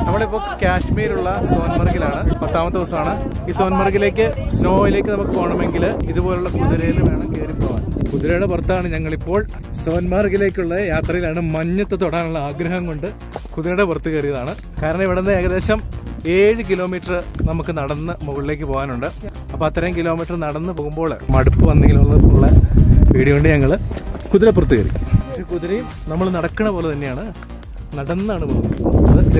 നമ്മളിപ്പോൾ കാശ്മീരുള്ള സോൻമർഗിലാണ്. 10ാമത്തെ ദിവസമാണ്. ഈ സോൻമർഗിലേക്ക് സ്നോയിലേക്ക് നമുക്ക് പോകണമെങ്കിൽ ഇതുപോലുള്ള കുതിരയിൽ വേണം കയറി പോകാൻ. കുതിരയുടെ പുറത്താണ് ഞങ്ങളിപ്പോൾ. സോൻമാർഗിലേക്കുള്ള യാത്രയിലാണ്. മഞ്ഞത്ത് തൊടാനുള്ള ആഗ്രഹം കൊണ്ട് കുതിരയുടെ പുറത്ത് കയറിയതാണ്. കാരണം ഇവിടെ നിന്ന് ഏകദേശം 7 കിലോമീറ്റർ നമുക്ക് നടന്ന് മുകളിലേക്ക് പോകാനുണ്ട്. അപ്പോൾ അത്രയും കിലോമീറ്റർ നടന്ന് പോകുമ്പോൾ മടുപ്പ് വന്നെങ്കിലുള്ള പേടി കൊണ്ട് ഞങ്ങൾ കുതിരപ്പുറത്ത് കയറി. കുതിരയും നമ്മൾ നടക്കണ പോലെ തന്നെയാണ്, നടന്നാണ് പോകുന്നത്.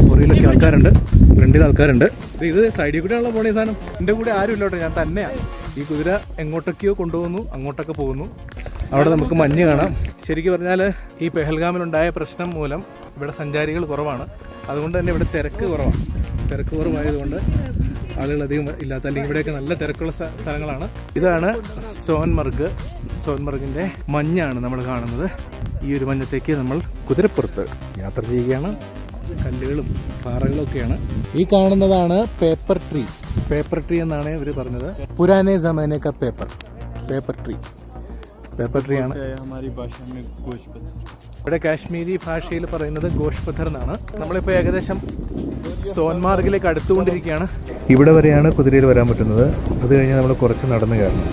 പുറയിലൊക്കെ ആൾക്കാരുണ്ട്, ഫ്രണ്ടിൽ ആൾക്കാരുണ്ട്. ഇത് സൈഡിൽ കൂടെയാണല്ലോ പോണേ സാധനം. എൻ്റെ കൂടെ ആരും ഇല്ലോട്ടെ, ഞാൻ തന്നെയാണ്. ഈ കുതിര എങ്ങോട്ടൊക്കെയോ കൊണ്ടുപോകുന്നു, അങ്ങോട്ടൊക്കെ പോകുന്നു. അവിടെ നമുക്ക് മഞ്ഞ് കാണാം. ശരിക്കും പറഞ്ഞാൽ ഈ പെഹൽഗാമിലുണ്ടായ പ്രശ്നം മൂലം ഇവിടെ സഞ്ചാരികൾ കുറവാണ്. അതുകൊണ്ട് തന്നെ ഇവിടെ തിരക്ക് കുറവാണ്. തിരക്ക് കുറവായതുകൊണ്ട് ആളുകൾ അധികം ഇല്ലാത്ത, അല്ലെങ്കിൽ ഇവിടെയൊക്കെ നല്ല തിരക്കുള്ള സ്ഥലങ്ങളാണ്. ഇതാണ് സോൻമർഗ്. സോൻമർഗിൻ്റെ മഞ്ഞാണ് നമ്മൾ കാണുന്നത്. ഈ ഒരു മഞ്ഞത്തേക്ക് നമ്മൾ കുതിരപ്പുറത്ത് യാത്ര ചെയ്യുകയാണ്. കല്ലുകളും പാറകളും ഒക്കെയാണ്. ഈ കാണുന്നതാണ് പേപ്പർ ട്രീ. പേപ്പർ ട്രീ എന്നാണ് ഇവർ പറഞ്ഞത്. പുരാനെ ജമാനേക്ക പേപ്പർ ട്രീ ആണ്. ഇവിടെ കാശ്മീരി ഭാഷയിൽ പറയുന്നത് ഗോഷ്പഥർ എന്നാണ്. നമ്മളിപ്പോൾ ഏകദേശം സോൻമാർഗിലേക്ക് അടുത്തുകൊണ്ടിരിക്കുകയാണ്. ഇവിടെ വരെയാണ് കുതിരയിൽ വരാൻ പറ്റുന്നത്. അത് കഴിഞ്ഞാൽ നമ്മൾ കുറച്ച് നടന്നു കയറണം.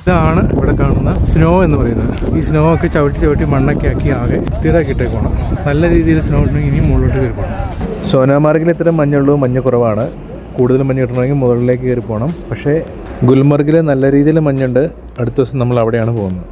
ഇതാണ് ഇവിടെ കാണുന്ന സ്നോ എന്ന് പറയുന്നത്. ഈ സ്നോ ഒക്കെ ചവിട്ടി മണ്ണൊക്കെ ആക്കി ആകെ തീരാക്കിയിട്ടേക്കണം. നല്ല രീതിയിൽ സ്നോ ഉണ്ടെങ്കിൽ ഇനിയും മുകളിലോട്ട് കയറി പോകണം. സോനാമാർഗിൽ ഇത്തരം മഞ്ഞുള്ളൂ, മഞ്ഞ് കുറവാണ്. കൂടുതൽ മഞ്ഞ് കിട്ടണമെങ്കിൽ മുകളിലേക്ക് കയറി പോകണം. പക്ഷേ ഗുൽമർഗിൽ നല്ല രീതിയിൽ മഞ്ഞുണ്ട്. അടുത്ത ദിവസം നമ്മൾ അവിടെയാണ് പോകുന്നത്.